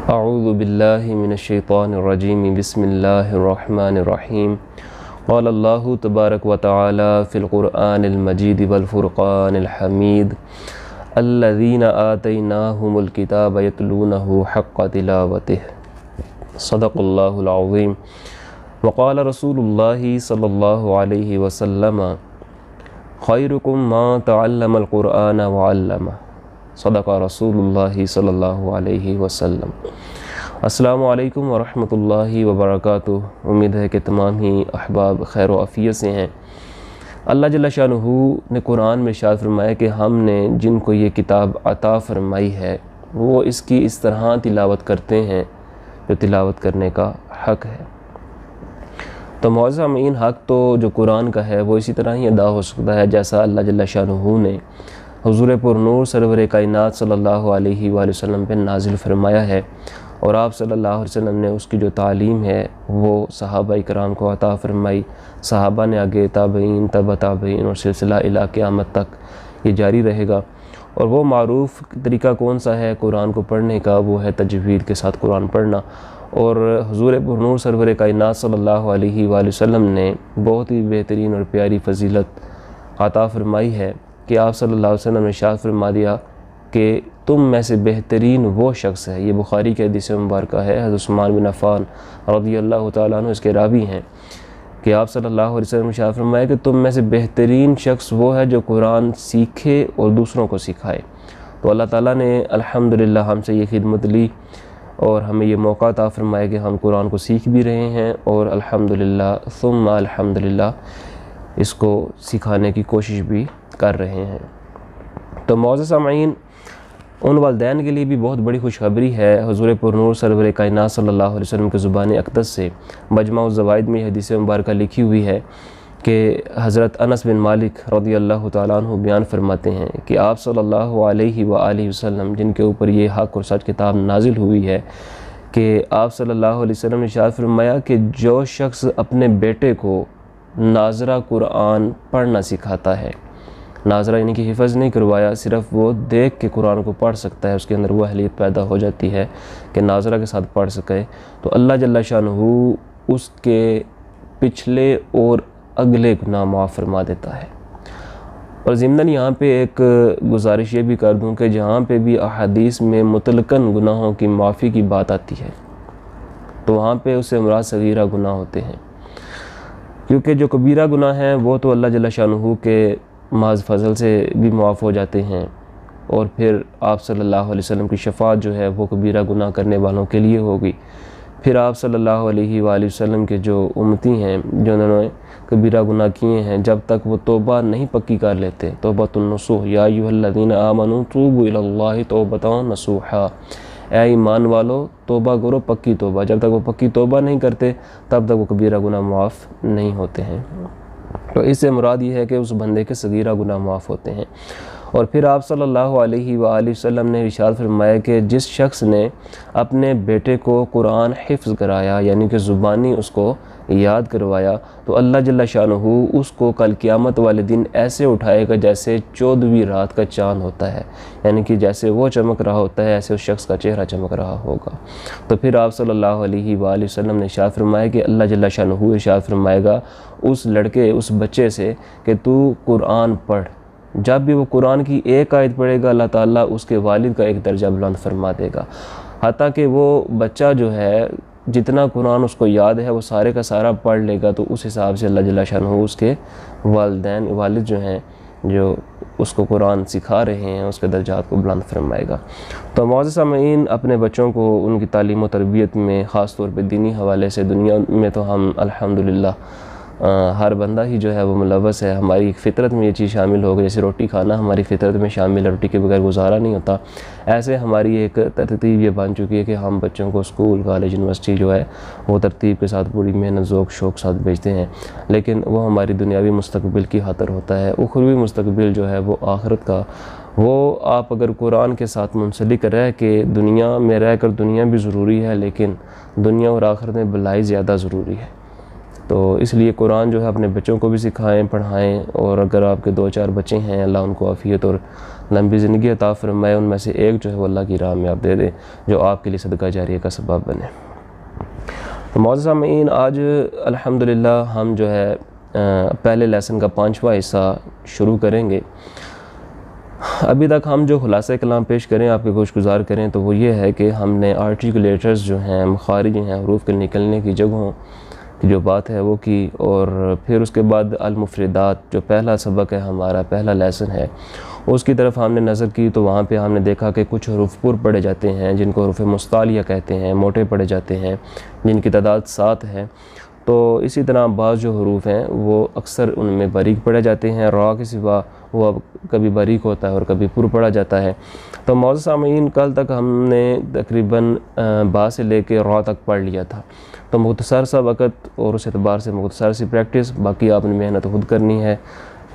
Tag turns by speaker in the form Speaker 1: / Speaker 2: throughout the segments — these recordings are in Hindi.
Speaker 1: अऊज़ु बिल्लाहि मिनश्शैतानिर्रजीम बिस्मिल्लाहिर्रहमानिर्रहीम क़ाल अल्लाहु तबारक व तआला फ़िल क़ुरआनिल मजीद वल फ़ुरक़ानिल हमीद अल्लज़ीना आतैनाहुमुल किताब यतलूनहु हक़्क़ तिलावतिहि सदक़ल्लाहुल अज़ीम व क़ाल रसूलुल्लाहि सल्लल्लाहु अलैहि वसल्लम ख़ैरुकुम मान तअल्लमल क़ुरआन व अल्लमह सदक़ रसूलुल्लाहि सल्लल्लाहु अलैहि वसल्लम। अस्सलामु अलैकुम व रहमतुल्लाहि व बरकातुहू। उम्मीद है कि तमाम ही अहबाब खैर व आफ़ियत से हैं। अल्लाह जल्ल शानुहु ने कुरान में इरशाद फरमाया कि हमने जिनको ये किताब अता फ़रमाई है वो इसकी इस तरह तिलावत करते हैं जो तिलावत करने का हक़ है। तो मौज़ूद सामीन, हक़ तो जो कुरान का है वो इसी तरह ही अदा हो सकता है जैसा अल्लाह जल्ल शानुहु ने हुज़ूर पुरनूर सरवर कायनात सल्लल्लाहु अलैहि वसल्लम पे नाजिल फरमाया है और आप सल्लल्लाहु अलैहि वसल्लम ने उसकी जो तालीम है वो सहाबा इकराम को अता फरमाई। सहाबा ने आगे ताबईन तबा ताबईन और सिलसिला इला क़यामत तक ये जारी रहेगा। और वो मारूफ़ तरीका कौन सा है कुरान को पढ़ने का, वो है तजवीद के साथ कुरान पढ़ना। और हुज़ूर पुरनूर सरवर कायनात सल्लल्लाहु अलैहि वसल्लम ने बहुत ही बेहतरीन और प्यारी फ़जीलत अता फरमाई है कि आप सल्लल्लाहु अलैहि वसल्लम ने इरशाद फरमा दिया कि तुम में से बेहतरीन वो शख्स है। ये बुखारी के हदीस मुबारक है। हज़रत उस्मान बिन अफ़्फ़ान रज़ियल्लाहु तआला अन्हु इसके रावी हैं कि आप सल्लल्लाहु अलैहि वसल्लम ने इरशाद फरमाया कि तुम में से बेहतरीन शख्स वो है जो कुरान सीखे और दूसरों को सिखाए। तो अल्लाह ताला ने अल्हम्दुलिल्लाह हमसे ये खिदमत ली और हमें ये मौका अता फरमाया कि हम कुरान को सीख भी रहे हैं और अल्हम्दुलिल्लाह सुम्मा अल्हम्दुलिल्लाह इसको सिखाने की कोशिश भी कर रहे हैं। तो मौज़ूद सामीन, उन वालिदैन के लिए भी बहुत बड़ी खुशखबरी है। हुज़ूर पुरनूर सरवर कायनात सल्लल्लाहु अलैहि वसल्लम के ज़ुबान अक़दस से मजमा ज़वाइद में हदीस मुबारक लिखी हुई है कि हज़रत अनस बिन मालिक रज़ियल्लाहु तआला अन्हु बयान फरमाते हैं कि आप सल्लल्लाहु अलैहि वसल्लम जिनके ऊपर ये हक़ और सच किताब नाजिल हुई है कि आप सल्लल्लाहु अलैहि वसल्लम ने इरशाद फरमाया कि जो शख्स अपने बेटे को नाज़रा कुरान पढ़ना सिखाता है, नाज़रा यानी कि हिफ़्ज़ नहीं करवाया, सिर्फ़ वो देख के कुरान को पढ़ सकता है, उसके अंदर वो अहलियत पैदा हो जाती है कि नाज़रा के साथ पढ़ सके, तो अल्लाह जल्ल शानुहु उसके पिछले और अगले गुनाह माफ़ फरमा देता है। और ज़िम्नन यहाँ पे एक गुजारिश ये भी कर दूँ कि जहाँ पे भी अहादीस में मुतलकन गुनाहों की माफ़ी की बात आती है तो वहाँ पे उससे मुराद सगीरा गुनाह होते हैं, क्योंकि जो कबीरा गुनाह हैं वो तो अल्लाह जल्ल शानुहु के माज़ फ़ज़ल से भी मुआफ़ हो जाते हैं और फिर आप सल्लल्लाहु अलैहि वसल्लम की शफ़ाअत जो है वो कबीरा गुनाह करने वालों के लिए होगी। फिर आप सल्लल्लाहु अलैहि वसल्लम के जो उम्मती हैं जो उन्होंने कबीरा गुनाह किए हैं, जब तक वो तौबा नहीं पक्की कर लेते, तौबतुन नसूह या अय्युहल्लज़ीना आमनू तूबू इलल्लाहि तौबतन नसूहा, ऐ ईमान वालो तौबा करो पक्की तौबा। जब तक वो पक्की तौबा नहीं करते तब तक वो कबीरा गुनाह मुआफ़ नहीं होते हैं। तो इससे मुराद ये है कि उस बंदे के सगीरा गुनाह माफ़ होते हैं। और फिर आप सल्लल्लाहु अलैहि वसल्लम ने इरशाद फरमाया कि जिस शख्स ने अपने बेटे को कुरान हिफ्ज़ कराया यानी कि ज़ुबानी उसको याद करवाया, तो अल्लाह जल्ल शानुहु उसको कल क़यामत वाले दिन ऐसे उठाएगा जैसे 14वीं रात का चाँद होता है, यानी कि जैसे वो चमक रहा होता है ऐसे उस शख्स का चेहरा चमक रहा होगा। तो फिर आप सल्लल्लाहु अलैहि वसल्लम ने इरशाद फरमाया कि अल्लाह जल्ल शानुहु इरशाद फरमाएगा उस लड़के उस बच्चे से कि तू कुरान पढ़। जब भी वो कुरान की एक आयत पढ़ेगा अल्लाह ताला उसके वालिद का एक दर्जा बुलंद फरमा देगा। हत्ता कि वो बच्चा जो है जितना कुरान उसको याद है वो सारे का सारा पढ़ लेगा, तो उस हिसाब से अल्लाह जल्ल शानुहु उसके वालिद जो हैं जो उसको कुरान सिखा रहे हैं उसके दर्जात को बुलंद फरमाएगा। तो मौज़ूद सामीन, अपने बच्चों को उनकी तालीम व तरबियत में ख़ास तौर पे दीनी हवाले से दुनिया में तो हम अल्हम्दुलिल्लाह हर बंदा ही जो है वो मुलव्वस है। हमारी फ़ितरत में ये चीज़ शामिल हो गई, जैसे रोटी खाना हमारी फ़ितरत में शामिल है, रोटी के बगैर गुजारा नहीं होता। ऐसे हमारी एक तरतीब ये बन चुकी है कि हम बच्चों को स्कूल कॉलेज यूनिवर्सिटी जो है वो तरतीब के साथ पूरी मेहनत ज़ौक़ शौक़ साथ भेजते हैं, लेकिन वो हमारी दुनियावी मुस्तक़बिल की खातिर होता है। उखरवी मुस्तक़बिल जो है वो आखिरत का, वो आप अगर कुरान के साथ मुंसलिक रह के दुनिया में रह कर, दुनिया भी ज़रूरी है लेकिन दुनिया और आखिरत में भलाई ज़्यादा ज़रूरी है। तो इसलिए कुरान जो है अपने बच्चों को भी सिखाएं, पढ़ाएं। और अगर आपके 2-4 बच्चे हैं, अल्लाह उनको आफ़ियत और लंबी ज़िंदगी अता फरमाए, उनमें से एक जो है वो अल्लाह की राह में आप दे दें, जो आपके लिए सदका जारिया का सबब बने। तो मौजूद सामीन, आज अल्हम्दुलिल्लाह हम जो है पहले लेसन का 5वां हिस्सा शुरू करेंगे। अभी तक हम जो खुलासा कलाम पेश करें, आपके खुशगुजार करें, तो वो ये है कि हमने आर्टिकुलेटर्स जो हैं, मखारिज हैं, हरूफ के निकलने की जगहों की जो बात है वो की, और फिर उसके बाद अल-मुफ़रदात जो पहला सबक है, हमारा पहला लेसन है, उसकी तरफ हमने नज़र की। तो वहाँ पे हमने देखा कि कुछ हरूफ पुर पढ़े जाते हैं जिनको हरूफ मुस्तालिया कहते हैं, मोटे पढ़े जाते हैं, जिनकी तादाद 7 है। तो इसी तरह बाज़ जो हरूफ हैं वो अक्सर उनमें बारीक पढ़े जाते हैं, रा के सिवा वो अब कभी बारीक होता है और कभी पुर पढ़ा जाता है। तो मौजूद सामीन, कल तक हमने तकरीबन बा से लेके रा तक पढ़ लिया था। तो मुख्तसर सा वक़्त और उस एतबार से मुख्तसर सी प्रैक्टिस, बाकी आपने मेहनत खुद करनी है।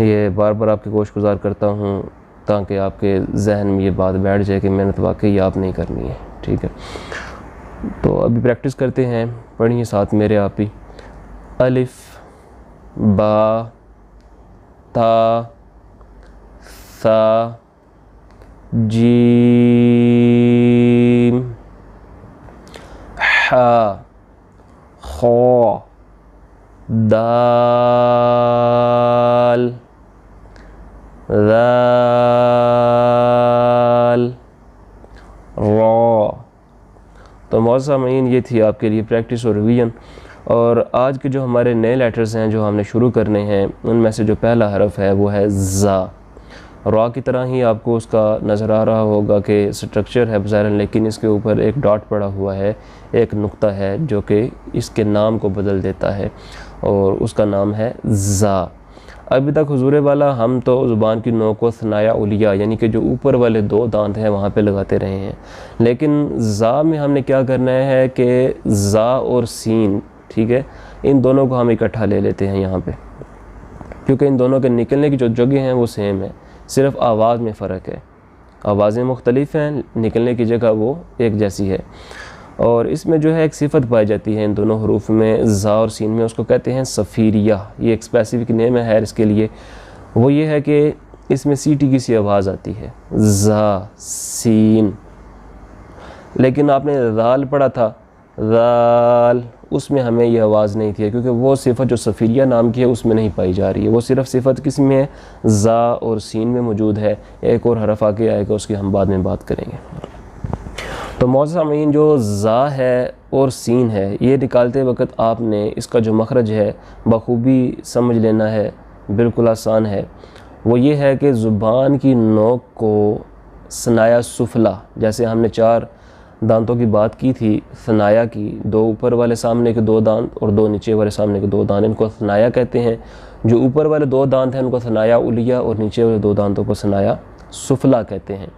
Speaker 1: ये बार बार आपकी गोशगुजार करता हूँ ताकि आपके जहन में ये बात बैठ जाए कि मेहनत वाकई आप नहीं करनी है, ठीक है। तो अभी प्रैक्टिस करते हैं, पढ़िए साथ मेरे आप ही। अलिफ, बा, ता, सा, जीम, हा, खौ, दाल, ज़ाल, रा। तो मौजूद सामीन, ये थी आपके लिए प्रैक्टिस और रिवीजन। और आज के जो हमारे नए लेटर्स हैं जो हमने शुरू करने हैं, उनमें से जो पहला हरफ है वो है ज़ा। रा की तरह ही आपको उसका नज़र आ रहा होगा कि स्ट्रक्चर है बज़ाहिर, लेकिन इसके ऊपर एक डॉट पड़ा हुआ है, एक नुक्ता है जो कि इसके नाम को बदल देता है, और उसका नाम है ज़ा। अभी तक हुजूर वाला हम तो ज़ुबान की नोक को सनाया उलिया, यानी कि जो ऊपर वाले 2 दांत हैं वहाँ पे लगाते रहे हैं, लेकिन ज़ा में हमने क्या करना है कि ज़ा और सीन, ठीक है, इन दोनों को हम इकट्ठा ले लेते हैं यहाँ पे, क्योंकि इन दोनों के निकलने की जो जगह हैं वो सेम है, सिर्फ आवाज़ में फ़र्क है। आवाज़ें मुख्तलिफ हैं, निकलने की जगह वो एक जैसी है। और इसमें जो है एक सिफत पाई जाती है इन दोनों हरूफ में, ज़ा और सीन में, उसको कहते हैं सफ़ीरिया। ये एक स्पेसिफिक नेम है इसके लिए। वो ये है कि इसमें सीटी की सी आवाज़ आती है, ज़ा, सीन। लेकिन आपने ज़ाल पढ़ा था, ज़ाल, उसमें हमें ये आवाज़ नहीं थी, क्योंकि वो सिफत जो सफ़ीरिया नाम की है उसमें नहीं पाई जा रही है। वो सिर्फ सिफत किस में है, ज़ा और सीन में मौजूद है। एक और हरफ आगे आएगा, उसकी हम बाद में बात करेंगे। तो मौजूद सामीन, जो ज़ा है और सीन है, ये निकालते वक्त आपने इसका जो मखरज है बखूबी समझ लेना है, बिल्कुल आसान है। वो ये है कि ज़ुबान की नोक को सनाया सुफला, जैसे हमने 4 दांतों की बात की थी, सनाया की, 2 ऊपर वाले सामने के 2 दांत और 2 नीचे वाले सामने के 2 दांत, इनको सनाया कहते हैं। जो ऊपर वाले 2 दांत हैं उनको सनाया उलिया, और नीचे वाले 2 दांतों को सनाया सुफला कहते हैं।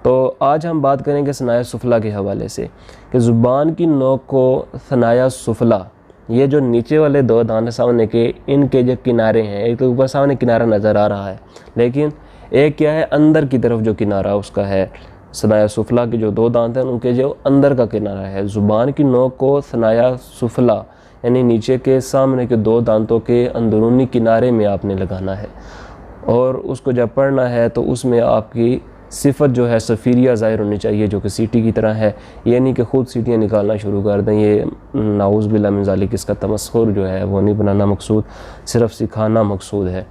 Speaker 1: तो आज हम बात करेंगे सनाया सुफला के हवाले से, कि ज़ुबान की नोक को सनाया सुफला, ये जो नीचे वाले 2 दांत सामने के, इनके जो किनारे हैं, एक तो ऊपर सामने किनारा नज़र आ रहा है, लेकिन एक क्या है, अंदर की तरफ जो किनारा उसका है, सनाया सुफला के जो 2 दांत हैं उनके जो अंदर का किनारा है। ज़ुबान की नोक को सनाया सुफला यानी नीचे के सामने के 2 दांतों के अंदरूनी किनारे में आपने लगाना है, और उसको जब पढ़ना है तो उसमें आपकी सिफत जो है सफ़ीरिया ज़ाहिर होनी चाहिए, जो कि सीटी की तरह है। ये नहीं कि ख़ुद सीटियाँ निकालना शुरू कर दें, ये नाउज़ बिल्लाह मिन ज़ालिक, इसका तमस्खुर जो है वो नहीं बनाना मकसूद, सिर्फ सिखाना मकसूद है।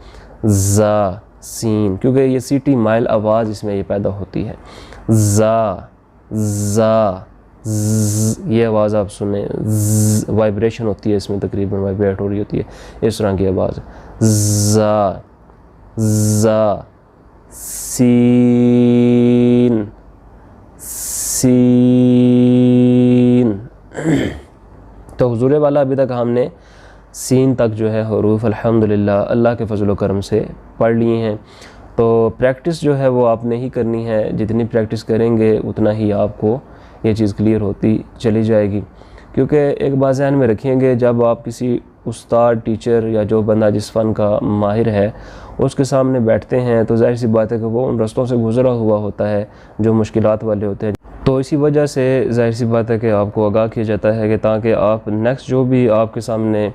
Speaker 1: ज़ा, सीन, क्योंकि ये सीटी माइल आवाज़ इसमें ये पैदा होती है। ज़ा, ज़ा, ये आवाज़ आप सुने, वाइब्रेशन होती है इसमें, तकरीबन वाइब्रेट हो रही होती है, इस तरह की आवाज़। ज़ा, ज़ा, सीन, सीन। तो हुजूर वाला अभी तक हमने सीन तक जो है हरूफ अल्हम्दुलिल्लाह अल्लाह के फजल व करम से पढ़ लिए हैं। तो प्रैक्टिस जो है वो आपने ही करनी है, जितनी प्रैक्टिस करेंगे उतना ही आपको ये चीज़ क्लियर होती चली जाएगी। क्योंकि एक बात ज़हन में रखेंगे, जब आप किसी उस्ताद, टीचर या जो बंदा जिस फ़न का माहिर है उसके सामने बैठते हैं तो ज़ाहिर सी बात है कि वो उन रस्तों से गुज़रा हुआ होता है जो मुश्किलात वाले होते हैं। तो इसी वजह से ज़ाहिर सी बात है कि आपको आगाह किया जाता है कि ताकि आप नेक्स्ट जो भी आपके सामने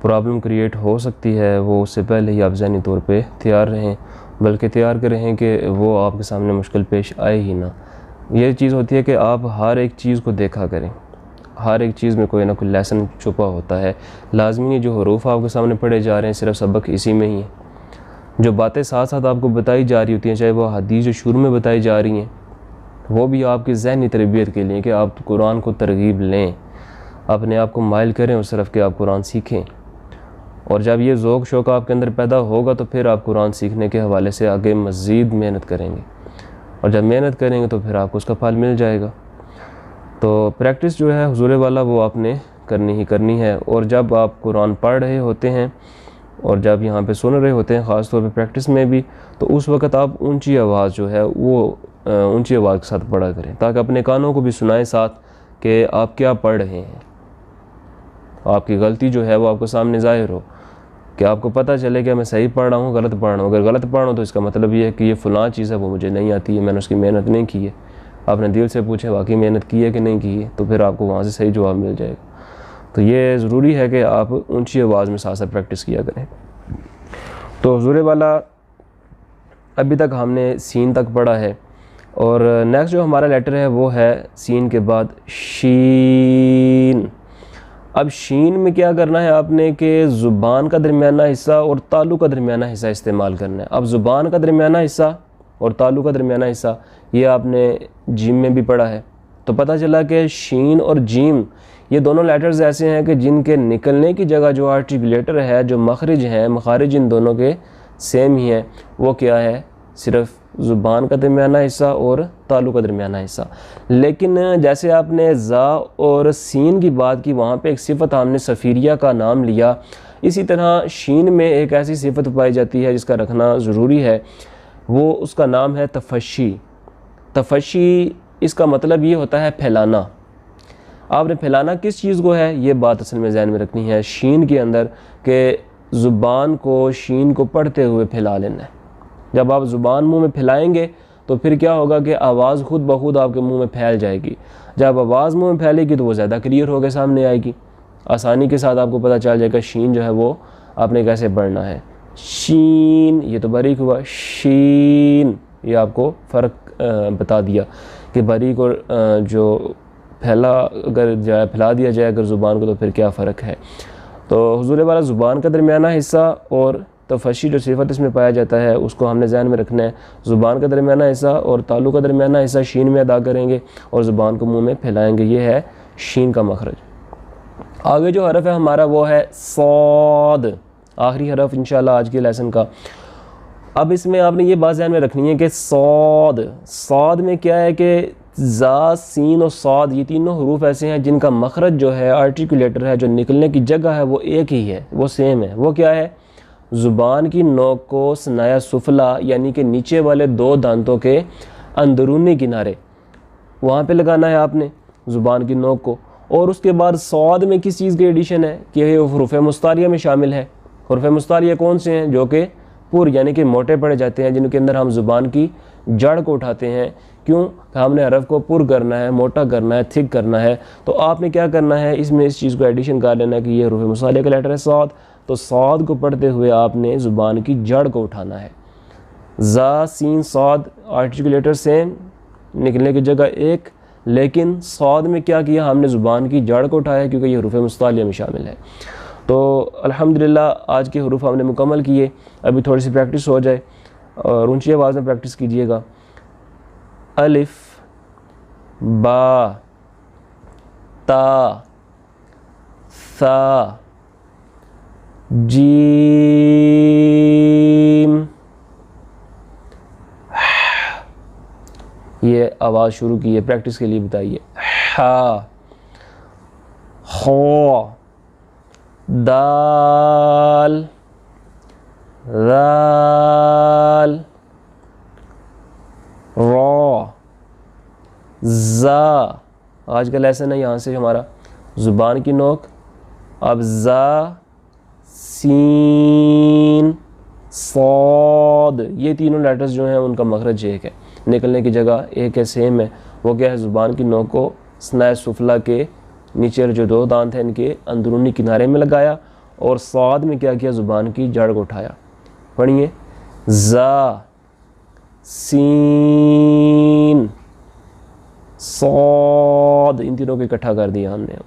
Speaker 1: प्रॉब्लम क्रिएट हो सकती है वो उससे पहले ही आप ज़हनी तौर पे तैयार रहें बल्कि तैयार के रहें कि वो आपके सामने मुश्किल पेश आए ही ना। ये चीज़ होती है कि आप हर एक चीज़ को देखा करें, हर एक चीज़ में कोई ना कोई लेसन छुपा होता है। लाजमी नहीं जो हरूफ आपके सामने पढ़े जा रहे हैं सिर्फ सबक इसी में ही है, जो बातें साथ साथ आपको बताई जा रही होती हैं, चाहे वो हदीस जो शुरू में बताई जा रही हैं, वो भी आपकी ज़हनी तरबियत के लिए कि आप कुरान को तरगीब लें, अपने आप को माइल करें उस तरफ कि आप कुरान सीखें। और जब ये ज़ौक़ शौक़ आपके अंदर पैदा होगा तो फिर आप कुरान सीखने के हवाले से आगे मज़ीद मेहनत करेंगे, और जब मेहनत करेंगे तो फिर आपको उसका फल मिल जाएगा। तो प्रैक्टिस जो है हुज़ूर वाला वो आपने करनी ही करनी है। और जब आप कुरान पढ़ रहे होते हैं और जब यहाँ पे सुन रहे होते हैं, ख़ास तौर पे प्रैक्टिस में भी, तो उस वक़्त आप ऊंची आवाज़ जो है वो ऊंची आवाज़ के साथ पढ़ा करें, ताकि अपने कानों को भी सुनाएं साथ कि आप क्या पढ़ रहे हैं। आपकी गलती जो है वो आपको सामने ज़ाहिर हो, कि आपको पता चले कि मैं सही पढ़ रहा हूँ गलत पढ़ रहा हूँ। अगर गलत पढ़ रहा हूँ तो इसका मतलब ये है कि ये फ़लाँ चीज़ है वो मुझे नहीं आती है, मैंने उसकी मेहनत नहीं की है। आपने दिल से पूछे वाकई मेहनत की है कि नहीं की है, तो फिर आपको वहाँ से सही जवाब मिल जाएगा। तो ये ज़रूरी है कि आप ऊंची आवाज़ में साथ साथ प्रैक्टिस किया करें। तो हुज़ूर वाला अभी तक हमने सीन तक पढ़ा है, और नेक्स्ट जो हमारा लेटर है वो है सीन के बाद शीन। अब शीन में क्या करना है आपने कि ज़ुबान का दरमियाना हिस्सा और तालु का दरमियाना हिस्सा इस्तेमाल करना है। अब ज़ुबान का दरमियाना हिस्सा और तालु का दरमियाना हिस्सा ये आपने जीम में भी पढ़ा है। तो पता चला कि शीन और जीम ये दोनों लेटर्स ऐसे हैं कि जिनके निकलने की जगह जो आर्टिकुलेटर है, जो मखरिज हैं, मखारिज इन दोनों के सेम ही हैं। वो क्या है? सिर्फ ज़ुबान का दरमियाना हिस्सा और तालु का दरमियाना हिस्सा। लेकिन जैसे आपने ज़ा और सीन की बात की, वहाँ पे एक सिफत हमने सफ़ीरिया का नाम लिया। इसी तरह शीन में एक ऐसी सिफत पाई जाती है जिसका रखना ज़रूरी है, वो उसका नाम है तफ़शी। तफ़शी इसका मतलब ये होता है फैलाना। आपने फैलाना किस चीज़ को है, ये बात असल में ज़हन में रखनी है शीन के अंदर, कि ज़ुबान को, शीन को पढ़ते हुए फैला लेना है। जब आप ज़ुबान मुंह में फैलाएंगे तो फिर क्या होगा कि आवाज़ खुद ब खुद आपके मुंह में फैल जाएगी। जब आवाज़ मुंह में फैलेगी तो वो ज़्यादा क्लियर होकर सामने आएगी, आसानी के साथ आपको पता चल जाएगा शीन जो है वो आपने कैसे पढ़ना है। शीन ये तो बारीक हुआ, शीन ये आपको फ़र्क बता दिया कि बारीक और जो फैला अगर जाए फैला दिया जाए अगर ज़ुबान को, तो फिर क्या फ़र्क है। तो हुज़ूर वाला ज़ुबान का दरमियाना हिस्सा और तफ़शी जो सिफत इसमें पाया जाता है उसको हमने ज़हन में रखना है। ज़ुबान का दरमियाना हिस्सा और तालु का दरमियाना हिस्सा शीन में अदा करेंगे और ज़ुबान को मुंह में फैलाएंगे। ये है शीन का मखरज। आगे जो हरफ है हमारा वो है सौद, आखिरी हरफ इंशाल्लाह आज के लेसन का। अब इसमें आपने ये बात ध्यान में रखनी है कि सौद में क्या है कि ज़ा, सीन और सौद ये तीनों हरूफ ऐसे हैं जिनका मखरज जो है, आर्टिकुलेटर है, जो निकलने की जगह है वो एक ही है, वो सेम है। वो क्या है? ज़ुबान की नोक को सनाया सुफला यानी कि नीचे वाले दो दांतों के अंदरूनी किनारे वहाँ पे लगाना है आपने ज़ुबान की नोक को। और उसके बाद सौद में किस चीज़ की एडिशन है कि ये हुरूफ मुस्तारिया में शामिल है। हुरूफ मुस्तारिया कौन से हैं? जो कि पुर यानी कि मोटे पड़े जाते हैं, जिनके अंदर हम ज़ुबान की जड़ को उठाते हैं। क्यों? हमने हरफ को पुर करना है, मोटा करना है, थिक करना है। तो आपने क्या करना है, इसमें इस चीज़ को एडिशन कर लेना है कि ये हुरूफ मुस्तारिया का लेटर है सौद। तो सौद को पढ़ते हुए आपने ज़ुबान की जड़ को उठाना है। ज़ा, सीन, सौद आर्टिकुलेटर सेम, निकलने की जगह एक, लेकिन सौद में क्या किया हमने? ज़ुबान की जड़ को उठाया क्योंकि ये हुरूफ मुस्तालिया में शामिल है। तो अल्हम्दुलिल्लाह आज के हुरूफ हमने मुकम्मल किए। अभी थोड़ी सी प्रैक्टिस हो जाए और ऊंची आवाज़ में प्रैक्टिस कीजिएगा। अलिफ, बा, ता, सा, जीम। ये आवाज़ शुरू की है, प्रैक्टिस के लिए बताइए। हा, खो, दाल, दाल, रो, ज़ा। आज का लेसन है यहाँ से हमारा ज़ुबान की नोक। अब ज़ा, सीन, सौद ये तीनों लेटर्स जो हैं उनका मखरज एक है, निकलने की जगह एक है, सेम है। वो क्या है? ज़ुबान की नोक को स्नाय सुफला के नीचे जो दो दांत हैं इनके अंदरूनी किनारे में लगाया और सौद में क्या किया? ज़ुबान की जड़ को उठाया। पढ़िए ज़ा, सीन, सौद, इन तीनों को इकट्ठा कर दिया हमने।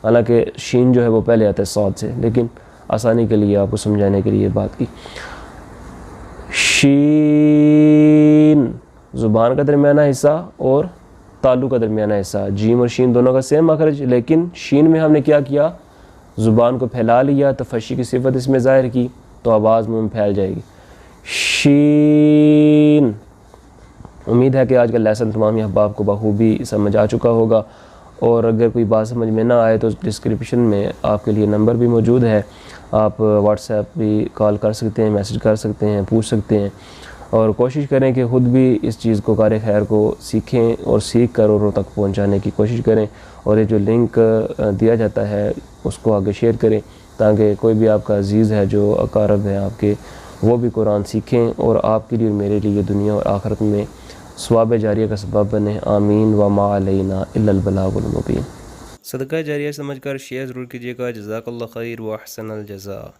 Speaker 1: हालांकि शीन जो है वो पहले आता है सौद से, लेकिन आसानी के लिए आपको समझाने के लिए बात की। शीन ज़ुबान का दरमियाना हिस्सा और तालु का दरमियाना हिस्सा, जीम और शीन दोनों का सेम मखरज, लेकिन शीन में हमने क्या किया, ज़ुबान को फैला लिया, तफशी की सिफत इसमें ज़ाहिर की, तो आवाज़ मुँह में फैल जाएगी। शीन। उम्मीद है कि आज का लेसन तमाम अहबाब को बखूबी समझ आ चुका होगा, और अगर कोई बात समझ में ना आए तो डिस्क्रिप्शन में आपके लिए नंबर भी मौजूद है, आप व्हाट्सएप भी कॉल कर सकते हैं, मैसेज कर सकते हैं, पूछ सकते हैं, और कोशिश करें कि ख़ुद भी इस चीज़ को, कार खैर को सीखें और सीख कर औरों तक पहुंचाने की कोशिश करें। और ये जो लिंक दिया जाता है उसको आगे शेयर करें, ताकि कोई भी आपका अजीज़ है जो अकारब है आपके, वो भी कुरान सीखें और आपके लिए और मेरे लिए दुनिया और आखिरत में सवाब जारिया का सबब बने। आमीन व मा अलैना इल्लल बलागुल मुबीन।
Speaker 2: सदका जारिया समझकर शेयर ज़रूर कीजिएगा। जज़ाकल्लाह खैर व अहसनल जज़ा।